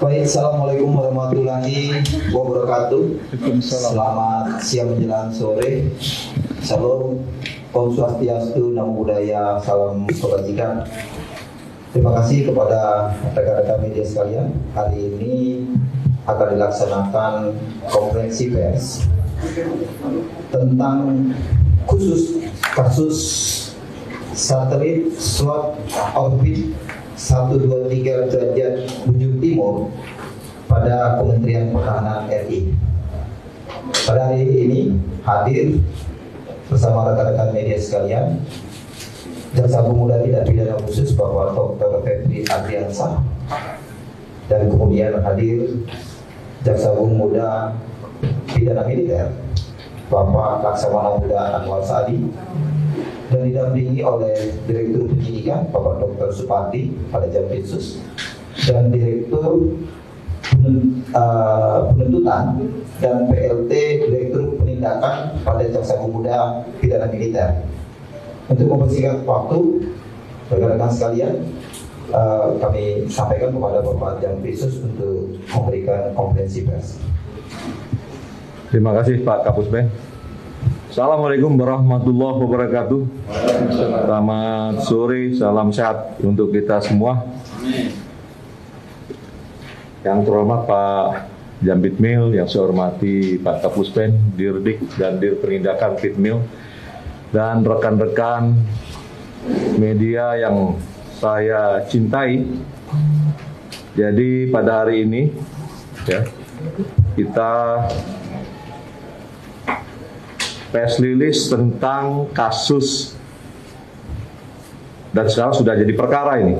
Baik, assalamualaikum warahmatullahi wabarakatuh. Selamat siang menjelang sore. Salam, Om Swastiastu, Namo Buddhaya, salam kebajikan. Terima kasih kepada rekan-rekan media sekalian. Hari ini akan dilaksanakan konferensi pers tentang khusus kasus satelit slot orbit 123 derajat bujur timur pada Kementerian Pertahanan RI. Pada hari ini hadir bersama rekan-rekan media sekalian Jaksa Agung Muda Tindak Pidana Khusus Bapak Dr. Febri Adriansyah, dan kemudian hadir Jaksa Agung Muda Pidana Militer Bapak Laksamana Muda Anwar Saadi, dan didampingi oleh Direktur Penyidikan Bapak Dr. Supardi pada Jampitsus dan Direktur Penuntutan dan PLT Direktur Penindakan pada Jaksa Agung Muda Pidana Militer. Untuk mempersingkat waktu, rekan-rekan sekalian, kami sampaikan kepada Bapak Jampitsus untuk memberikan konferensi pers. Terima kasih Pak Kapus Ben. Assalamualaikum warahmatullahi wabarakatuh. Selamat sore, salam sehat untuk kita semua. Yang terhormat Pak Jambitmil, yang saya hormati Pak Kapus Ben, Dirdik dan Dir Penindakan Pitmil, dan rekan-rekan media yang saya cintai. Jadi pada hari ini ya, kita press release tentang kasus, dan sekarang sudah jadi perkara ini,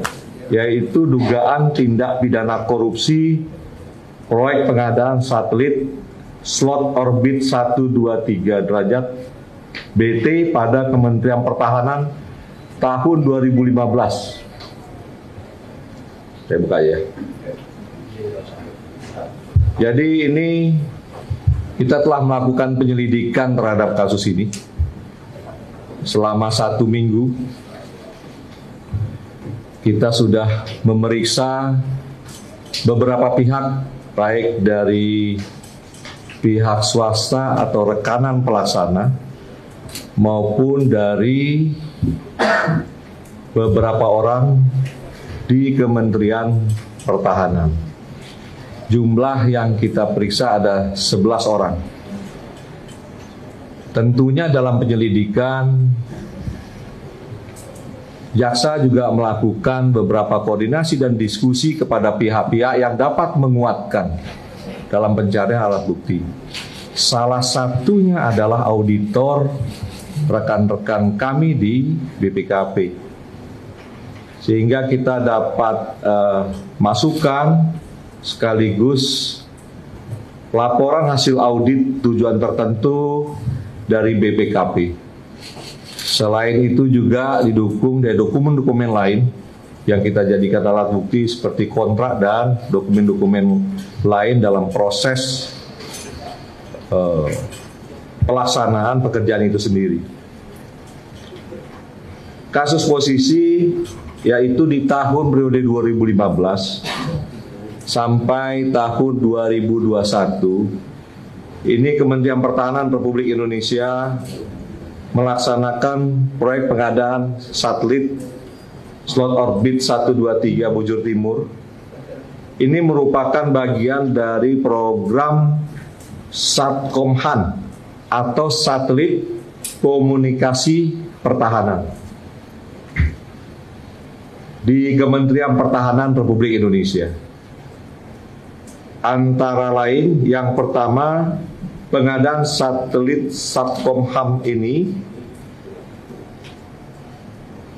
yaitu dugaan tindak pidana korupsi proyek pengadaan satelit slot orbit 123 derajat BT pada Kementerian Pertahanan tahun 2015. Saya buka ya. Jadi ini kita telah melakukan penyelidikan terhadap kasus ini selama 1 minggu. Kita sudah memeriksa beberapa pihak, baik dari pihak swasta atau rekanan pelaksana, maupun dari beberapa orang di Kementerian Pertahanan. Jumlah yang kita periksa ada 11 orang. Tentunya dalam penyelidikan, jaksa juga melakukan beberapa koordinasi dan diskusi kepada pihak-pihak yang dapat menguatkan dalam pencarian alat bukti. Salah satunya adalah auditor rekan-rekan kami di BPKP. Sehingga kita dapat masukan sekaligus laporan hasil audit tujuan tertentu dari BPKP. Selain itu juga didukung dari dokumen-dokumen lain yang kita jadikan alat bukti seperti kontrak dan dokumen-dokumen lain dalam proses pelaksanaan pekerjaan itu sendiri. Kasus posisi yaitu di tahun periode 2015 sampai tahun 2021, ini Kementerian Pertahanan Republik Indonesia melaksanakan proyek pengadaan satelit slot orbit 123 bujur timur. Ini merupakan bagian dari program Satkomhan atau Satelit Komunikasi Pertahanan di Kementerian Pertahanan Republik Indonesia. Antara lain, yang pertama, pengadaan satelit Satkomhan ini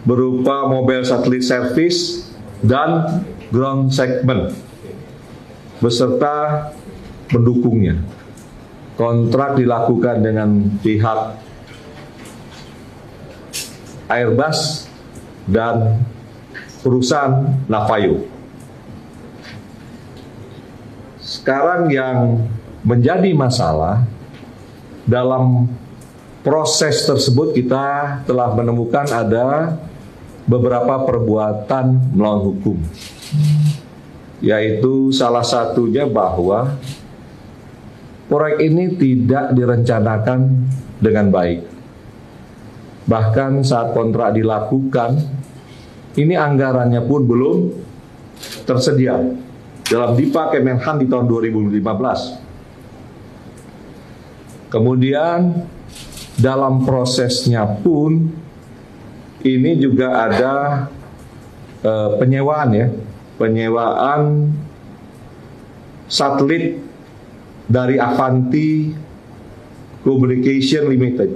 berupa mobile satelit service dan ground segment beserta pendukungnya. Kontrak dilakukan dengan pihak Airbus dan perusahaan Navayo. Sekarang yang menjadi masalah dalam proses tersebut, kita telah menemukan ada beberapa perbuatan melawan hukum, yaitu salah satunya bahwa proyek ini tidak direncanakan dengan baik. Bahkan saat kontrak dilakukan, ini anggarannya pun belum tersedia dalam Dipa Kemenhan di tahun 2015. Kemudian dalam prosesnya pun ini juga ada penyewaan satelit dari Avanti Communication Limited.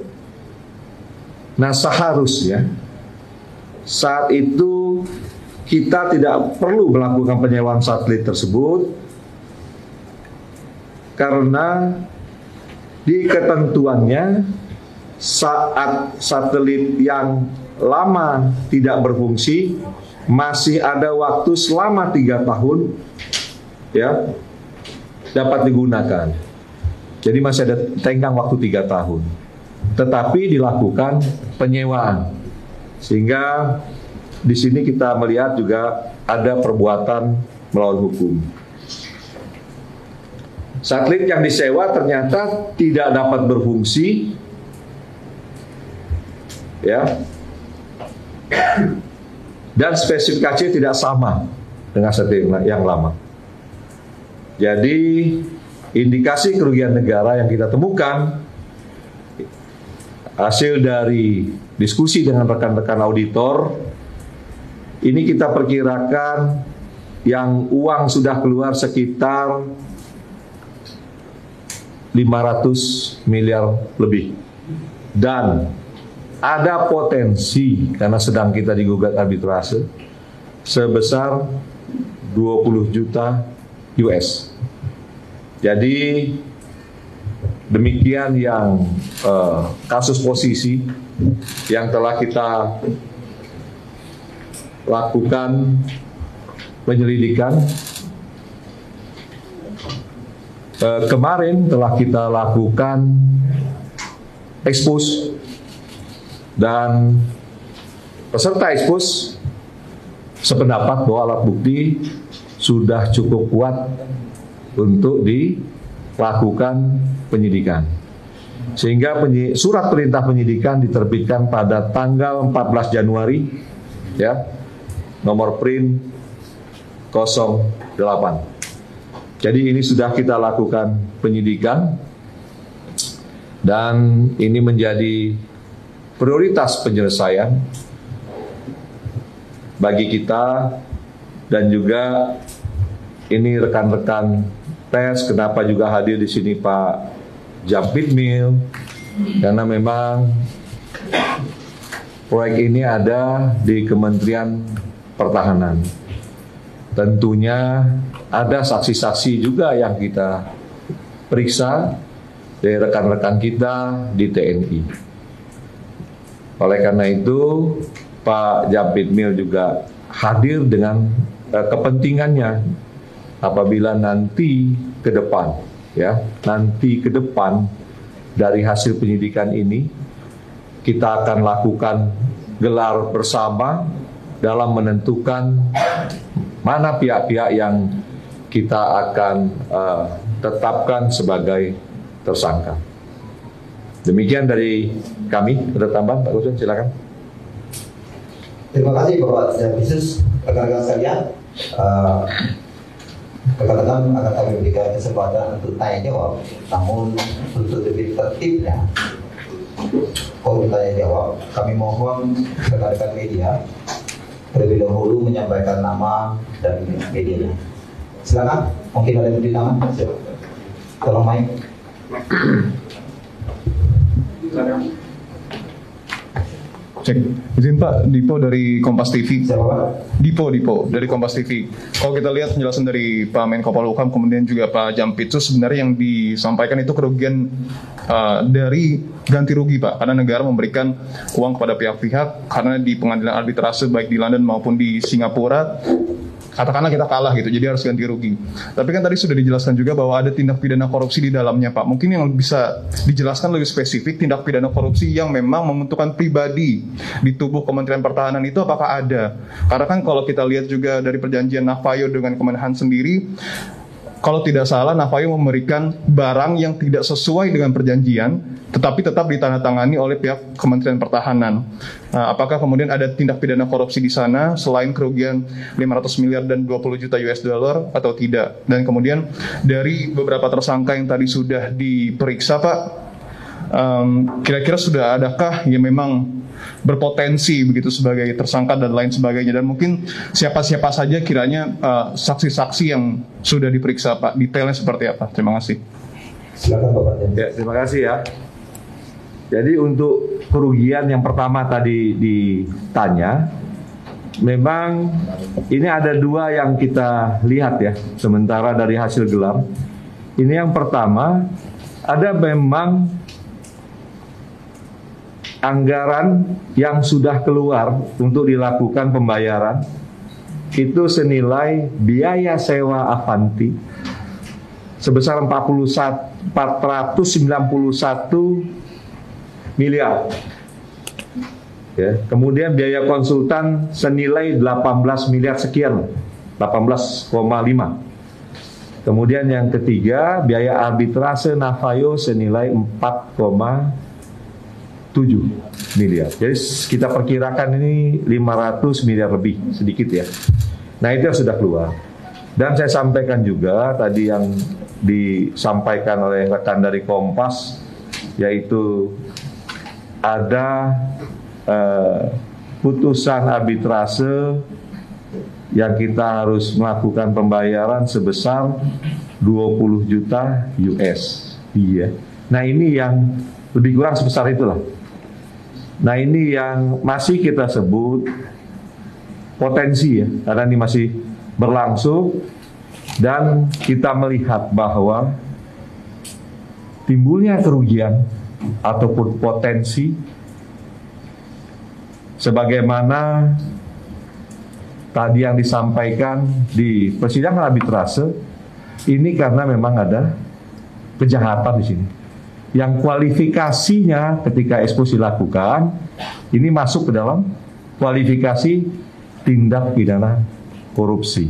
Nah, seharusnya saat itu kita tidak perlu melakukan penyewaan satelit tersebut karena di ketentuannya saat satelit yang lama tidak berfungsi masih ada waktu selama 3 tahun ya dapat digunakan. Jadi masih ada tenggang waktu 3 tahun. Tetapi dilakukan penyewaan. Sehingga di sini kita melihat juga ada perbuatan melawan hukum. Satelit yang disewa ternyata tidak dapat berfungsi, ya, dan spesifikasinya tidak sama dengan satelit yang lama. Jadi indikasi kerugian negara yang kita temukan hasil dari diskusi dengan rekan-rekan auditor, ini kita perkirakan yang uang sudah keluar sekitar 500 miliar lebih. Dan ada potensi, karena sedang kita digugat arbitrase, sebesar 20 juta US. Jadi demikian yang kasus posisi yang telah kita lakukan penyelidikan. Kemarin telah kita lakukan expose dan peserta expose sependapat bahwa alat bukti sudah cukup kuat untuk dilakukan penyidikan. Sehingga surat perintah penyidikan diterbitkan pada tanggal 14 Januari ya, nomor print 08. Jadi ini sudah kita lakukan penyidikan dan ini menjadi prioritas penyelesaian bagi kita dan juga ini rekan-rekan pers. Kenapa juga hadir di sini Pak Jampitmil? Karena memang proyek ini ada di Kementerian Pertahanan. Tentunya ada saksi-saksi juga yang kita periksa dari rekan-rekan kita di TNI. Oleh karena itu, Pak Jampitmil juga hadir dengan kepentingannya apabila nanti ke depan, ya, nanti ke depan dari hasil penyidikan ini kita akan lakukan gelar bersama dalam menentukan mana pihak-pihak yang kita akan tetapkan sebagai tersangka. Demikian dari kami. Ada tambahan Pak Gusun, silakan. Terima kasih Bapak Jampitsus, rekan-rekan sekalian. Rekan-rekan akan kami berikan kesempatan untuk tanya jawab, namun untuk lebih tertibnya kalau tanya jawab, kami mohon rekan-rekan media terlebih dahulu menyampaikan nama dan medianya. Silakan, mungkin ada yang beri nama. Tolong mic. Cek. Izin Pak, Dipo dari Kompas TV. Siapa Pak? Dipo dari Kompas TV. Kalau kita lihat penjelasan dari Pak Menko Polhukam, kemudian juga Pak Jampitsus, sebenarnya yang disampaikan itu kerugian dari ganti rugi Pak, karena negara memberikan uang kepada pihak-pihak karena di pengadilan arbitrase baik di London maupun di Singapura katakanlah kita kalah gitu, jadi harus ganti rugi. Tapi kan tadi sudah dijelaskan juga bahwa ada tindak pidana korupsi di dalamnya, Pak. Mungkin yang bisa dijelaskan lebih spesifik, tindak pidana korupsi yang memang menguntungkan pribadi di tubuh Kementerian Pertahanan itu apakah ada? Karena kan kalau kita lihat juga dari perjanjian Navajo dengan Kemenhan sendiri, kalau tidak salah Navajo memberikan barang yang tidak sesuai dengan perjanjian, tetapi tetap ditandatangani oleh pihak Kementerian Pertahanan. Nah, apakah kemudian ada tindak pidana korupsi di sana selain kerugian 500 miliar dan 20 juta US dollar atau tidak? Dan kemudian dari beberapa tersangka yang tadi sudah diperiksa, Pak, kira-kira sudah adakah yang memang berpotensi begitu sebagai tersangka dan lain sebagainya, dan mungkin siapa-siapa saja kiranya saksi-saksi yang sudah diperiksa, Pak, detailnya seperti apa? Terima kasih. Silakan Bapak. Ya, terima kasih ya. Jadi untuk kerugian yang pertama tadi ditanya, memang ini ada dua yang kita lihat ya, sementara dari hasil gelar. Ini yang pertama, ada memang anggaran yang sudah keluar untuk dilakukan pembayaran itu senilai biaya sewa Avanti sebesar 491 miliar. Ya, kemudian biaya konsultan senilai 18 miliar sekian, 18,5. Kemudian yang ketiga, biaya arbitrase Navajo senilai 4,7 miliar. Jadi kita perkirakan ini 500 miliar lebih, sedikit ya. Nah, itu yang sudah keluar. Dan saya sampaikan juga tadi yang disampaikan oleh rekan dari Kompas, yaitu ada putusan arbitrase yang kita harus melakukan pembayaran sebesar 20 juta US. Iya. Nah, ini yang lebih kurang sebesar itulah. Nah, ini yang masih kita sebut potensi ya, karena ini masih berlangsung dan kita melihat bahwa timbulnya kerugian ataupun potensi sebagaimana tadi yang disampaikan di persidangan arbitrase, ini karena memang ada kejahatan di sini. Yang kualifikasinya ketika ekspos dilakukan, ini masuk ke dalam kualifikasi tindak pidana korupsi.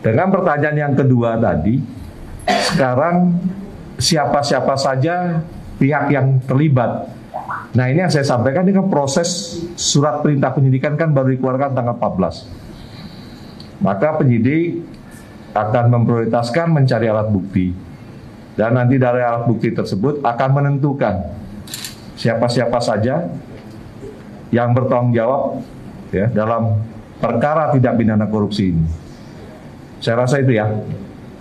Dengan pertanyaan yang kedua tadi, sekarang siapa-siapa saja pihak yang terlibat. Nah, ini yang saya sampaikan, ini kan proses surat perintah penyidikan kan baru dikeluarkan tanggal 14. Maka penyidik akan memprioritaskan mencari alat bukti. Dan nanti dari alat bukti tersebut akan menentukan siapa-siapa saja yang bertanggung jawab ya dalam perkara tindak pidana korupsi ini. Saya rasa itu ya.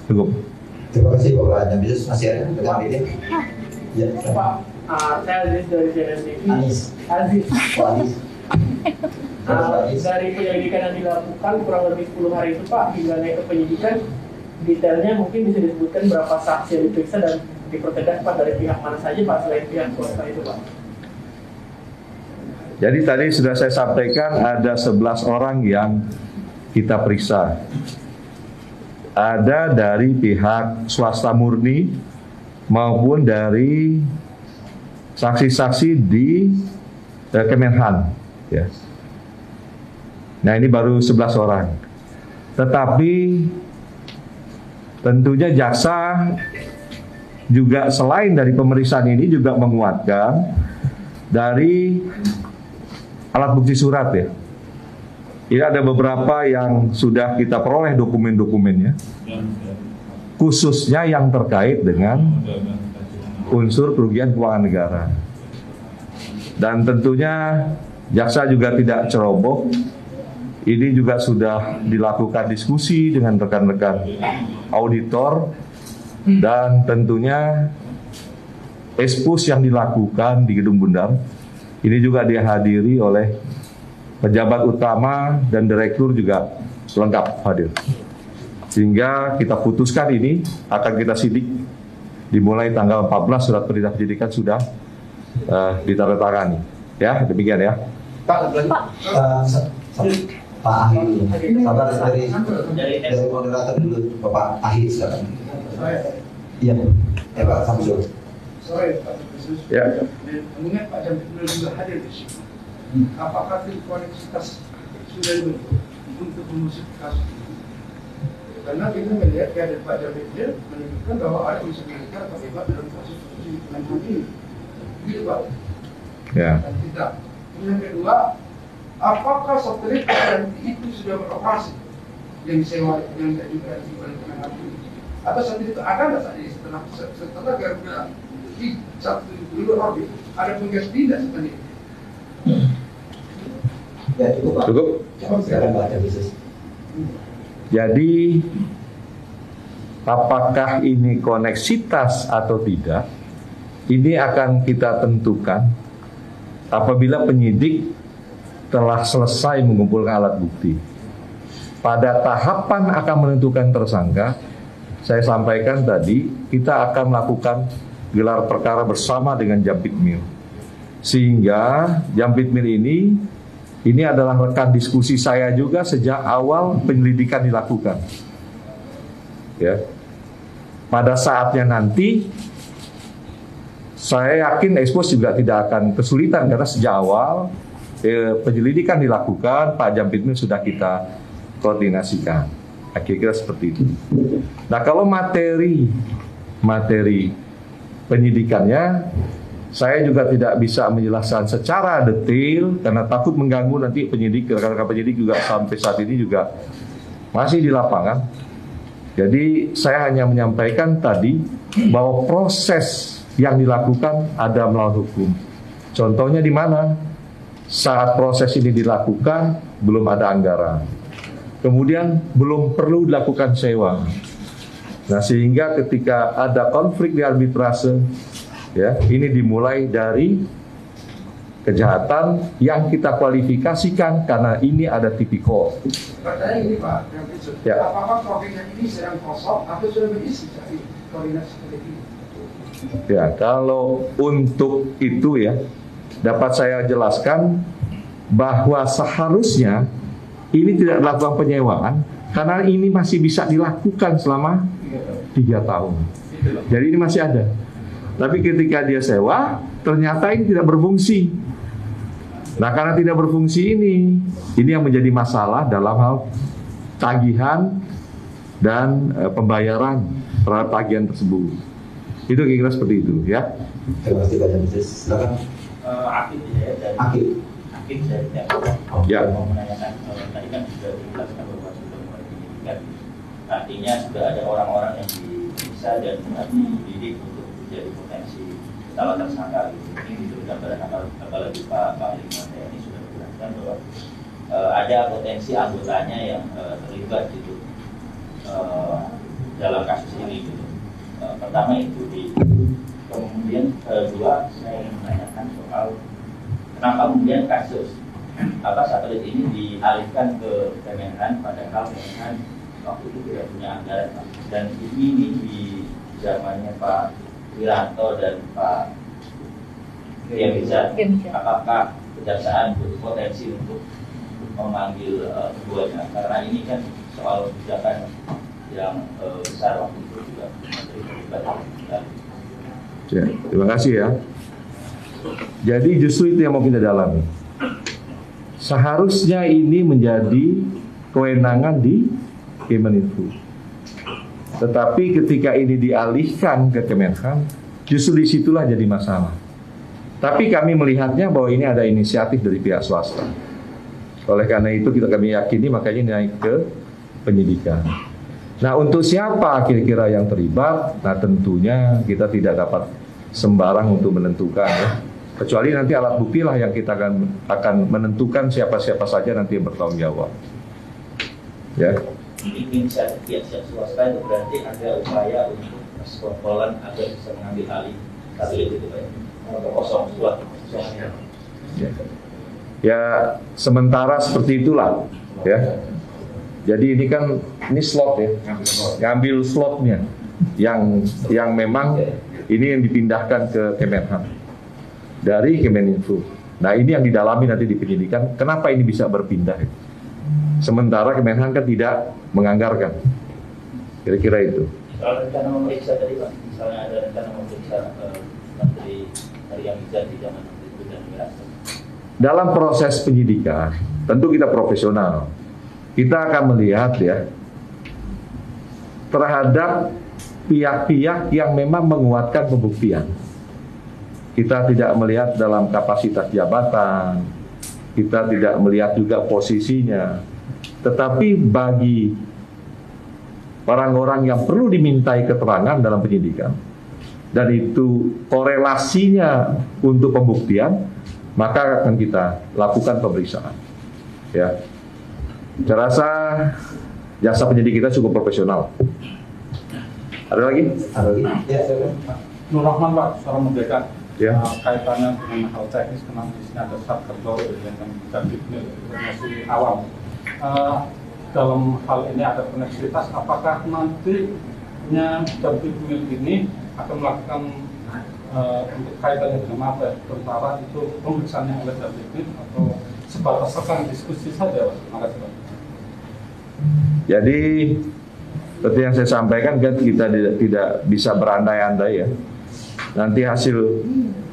Cukup. Terima kasih Bapak Jambisus. Masih ada rekan ini? Ya, Pak, saya Aziz dari CNN TV. Aziz. Aziz. Aziz. Dari penyelidikan yang dilakukan kurang lebih 10 hari itu, Pak, hingga naik ke penyidikan, detailnya mungkin bisa disebutkan berapa saksi yang diperiksa dan dipertegas, Pak, dari pihak mana saja, Pak, selain pihak swasta itu, Pak? Jadi tadi sudah saya sampaikan ada 11 orang yang kita periksa. Ada dari pihak swasta murni maupun dari saksi-saksi di Kemenhan. Ya. Nah, ini baru 11 orang. Tetapi tentunya jaksa juga selain dari pemeriksaan ini juga menguatkan dari alat bukti surat ya. Ini ada beberapa yang sudah kita peroleh dokumen-dokumennya, khususnya yang terkait dengan unsur kerugian keuangan negara. Dan tentunya jaksa juga tidak ceroboh. Ini juga sudah dilakukan diskusi dengan rekan-rekan auditor dan tentunya ekspos yang dilakukan di Gedung Bundar ini juga dihadiri oleh pejabat utama dan direktur juga lengkap hadir. Sehingga kita putuskan ini akan kita sidik dimulai tanggal 14 surat perintah penyidikan sudah ditandatangani. Ya, demikian ya. Pak, Pak Ahli dulu. Sabar dari moderator dulu, Bapak Ahli sekarang. Iya, ya Pak Samsul. Sore Pak Profesor. Ya. Mengingat Pak Jampitmil juga hadir di sini. Apakah tim koneksitas sudah dibentuk untuk mengusut kasus ini? Karena kita melihat kehadiran Pak Jampitmil menunjukkan bahwa ada unsur militer terlibat dalam kasus Menhan ini. Gitu Pak. Ya. Dan tidak. Yang kedua, apakah satelit PLNT itu sudah beroperasi yang disewa yang diajukan oleh Menhan ini? Atau satelit itu ada nggak saat ini setelah Garuda di satu dulu orbit ada penggas tidak seperti ini? Ya cukup Pak. Cukup. Sekarang Pak Jampitsus. Jadi apakah ini koneksitas atau tidak, ini akan kita tentukan apabila penyidik telah selesai mengumpulkan alat bukti. Pada tahapan akan menentukan tersangka, saya sampaikan tadi, kita akan melakukan gelar perkara bersama dengan Jampitmil. Sehingga Jampitmil ini adalah rekan diskusi saya juga sejak awal penyelidikan dilakukan. Ya. Pada saatnya nanti, saya yakin Expos juga tidak akan kesulitan karena sejak awal penyelidikan dilakukan, Pak Jampitmil sudah kita koordinasikan. Kira-kira seperti itu. Nah, kalau materi penyidikannya, saya juga tidak bisa menjelaskan secara detail karena takut mengganggu nanti penyidik, rekan-rekan penyidik juga sampai saat ini juga masih di lapangan. Jadi saya hanya menyampaikan tadi bahwa proses yang dilakukan ada melawan hukum. Contohnya di mana? Saat proses ini dilakukan belum ada anggaran. Kemudian belum perlu dilakukan sewa. Nah, sehingga ketika ada konflik di arbitrase, ya, ini dimulai dari kejahatan yang kita kualifikasikan karena ini ada tipikor. Pertanyaan ini Pak Jampitsus, Ya. apakah proyeknya ini sedang kosong atau sudah berisi dari koordinasi seperti ini? Ya, kalau untuk itu ya, dapat saya jelaskan bahwa seharusnya ini tidak dilakukan penyewaan karena ini masih bisa dilakukan selama 3 tahun. Jadi ini masih ada. Tapi ketika dia sewa, ternyata ini tidak berfungsi. Nah, karena tidak berfungsi ini yang menjadi masalah dalam hal tagihan dan pembayaran terhadap tagihan tersebut. Itu kira-kira seperti itu, ya. Terima kasih Pak Jampitsus. Silakan. Aktif ya, dari aktif dari Ya. mau menanyakan tadi kan sudah dijelaskan bahwa sudah mulai penyidikan, artinya sudah ada orang-orang yang diperiksa dan dididik untuk menjadi potensi calon tersangka. Ini itu gambaran apalagi Pak Panglima TNI sudah menjelaskan bahwa ada potensi anggotanya yang terlibat gitu dalam kasus ini gitu. Pertama itu kemudian kedua saya ingin menanyakan soal kenapa kemudian kasus satelit ini dialihkan ke Kemenhan padahal Kemenhan waktu itu tidak punya anggaran, dan ini di zamannya Pak Wiranto dan Pak Gemijan. Apakah kejaksaan berpotensi untuk memanggil keduanya karena ini kan soal kebijakan yang besar waktu itu juga menteri terlibat. Ya, terima kasih ya. Jadi justru itu yang mau kita dalami. Seharusnya ini menjadi kewenangan di Kemeninfo. Tetapi ketika ini dialihkan ke Kemenhan, justru disitulah jadi masalah. Tapi kami melihatnya bahwa ini ada inisiatif dari pihak swasta. Oleh karena itu kami yakini makanya naik ke penyidikan. Nah, untuk siapa kira-kira yang terlibat? Nah, tentunya kita tidak dapat sembarang untuk menentukan ya. Kecuali nanti alat bukti lah yang kita akan menentukan siapa-siapa saja nanti yang bertanggung jawab. Ya. Inisiatif pihak swasta itu berarti ada upaya untuk sekongkolan agar bisa mengambil alih satelit itu Pak. Kosong suatu. Ya, sementara seperti itulah ya. Jadi ini kan slot ya, ngambil slotnya yang memang ini yang dipindahkan ke Kemenhan dari Kemeninfo. Nah, ini yang didalami nanti di penyidikan. Kenapa ini bisa berpindah? Sementara Kemenhan kan tidak menganggarkan. Kira-kira itu. Kalau rencana memeriksa tadi Pak, misalnya ada rencana memeriksa Menteri Haryam Izzat di zaman Menteri Bidang Negara. Dalam proses penyidikan, tentu kita profesional. Kita akan melihat ya terhadap pihak-pihak yang memang menguatkan pembuktian. Kita tidak melihat dalam kapasitas jabatan, kita tidak melihat juga posisinya. Tetapi bagi orang-orang yang perlu dimintai keterangan dalam penyidikan, dan itu korelasinya untuk pembuktian, maka akan kita lakukan pemeriksaan. Ya, saya rasa jasa penyidik kita cukup profesional. Ada lagi? Ada lagi? Ya, silakan. Nur Rahman Pak, seorang Merdeka. Ya. Kaitannya dengan hal teknis, kenapa di sini ada sub kerja dengan Jambitmil masih awam. Dalam hal ini ada koneksitas, apakah nantinya Jambitmil ini akan melakukan untuk kaitannya dengan apa? Tentara itu pemeriksaannya oleh Jambitmil atau sebatas rekan diskusi saja, Pak? Terima kasih, Pak. Jadi seperti yang saya sampaikan kan kita tidak bisa berandai-andai ya. Nanti hasil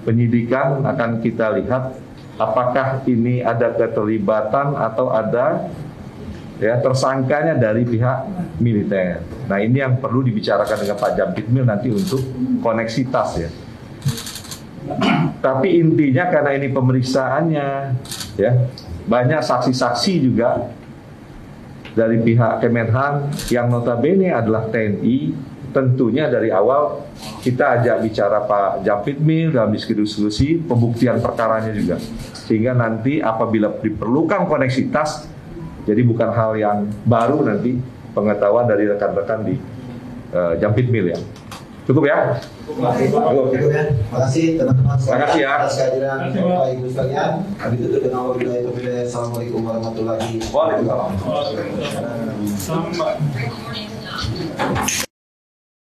penyidikan akan kita lihat apakah ini ada keterlibatan atau ada ya tersangkanya dari pihak militer. Nah ini yang perlu dibicarakan dengan Pak Jambitmil nanti untuk koneksitas ya. Tapi intinya karena ini pemeriksaannya ya banyak saksi-saksi juga dari pihak Kemenhan yang notabene adalah TNI. Tentunya dari awal kita ajak bicara Pak Jambitmil dalam diskusi pembuktian perkaranya juga, sehingga nanti apabila diperlukan koneksitas, jadi bukan hal yang baru nanti pengetahuan dari rekan-rekan di Jambitmil ya. Cukup ya? Cukup ya. Terima kasih teman-teman Terima kasih ya. atas kehadiran Bapak Ibu sekalian. Kami tutup dengan wabillahi. Assalamualaikum warahmatullahi wabarakatuh. Waalaikumsalam.